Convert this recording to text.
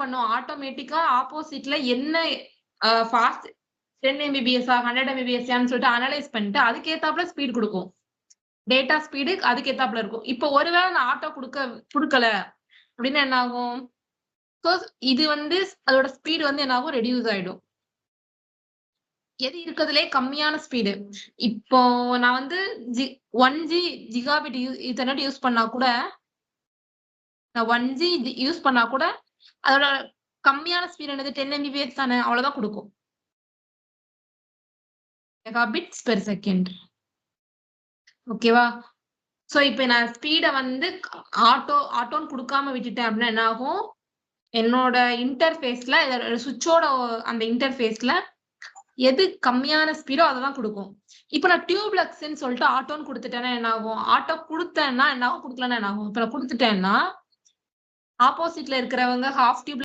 பண்ணும் ஆட்டோமேட்டிக்கா ஆப்போசிட்ல என்ன ஃபாஸ்ட் 10 Mbps 100 Mbps சொல்லிட்டு அனலைஸ் பண்ணிட்டு அதுக்கேத்தாப்புல ஸ்பீட் கொடுக்கும். டேட்டா ஸ்பீடு அதுக்கேத்தாப்புல இருக்கும். இப்போ ஒருவேளை நான் ஆட்டோ கொடுக்கல அப்படின்னா என்ன ஆகும்? இது வந்து அதோட ஸ்பீடு வந்து என்ன ஆகும்? ரெடியூஸ் ஆயிடும். எது இருக்கிறதுலே கம்மியான ஸ்பீடு. இப்போ நான் வந்து 1G ஜிகாபிட் ஈத்தர்நெட் யூஸ் பண்ணா கூட நான் 1G யூஸ் பண்ணா கூட அதோட கம்மியான ஸ்பீட் என்னது 10 Mbps தானே, அவ்வளவுதான் கொடுக்கும். Megabits per second. ஓகேவா? சோ இப்ப நான் ஸ்பீட வந்து ஆட்டோன்னு கொடுக்காம விட்டுட்டேன் அப்படின்னா என்ன ஆகும்? என்னோட இன்டர்ஃபேஸ்ல சுவிட்சோட அந்த இன்டர்ஃபேஸ்ல எது கம்மியான ஸ்பீடோ அதை தான் கொடுக்கும். இப்ப நான் டியூப்லெக்ஸ்ன்னு சொல்லிட்டு ஆட்டோன்னு கொடுத்துட்டேன்னா என்ன ஆகும்? ஆட்டோ கொடுத்தேன்னா என்ன ஆகும்? கொடுக்கலன்னா என்ன ஆகும்? இப்ப நான் கொடுத்துட்டேன்னா ஆப்போசிட்ல இருக்கிறவங்க ஹாஃப் டியூப்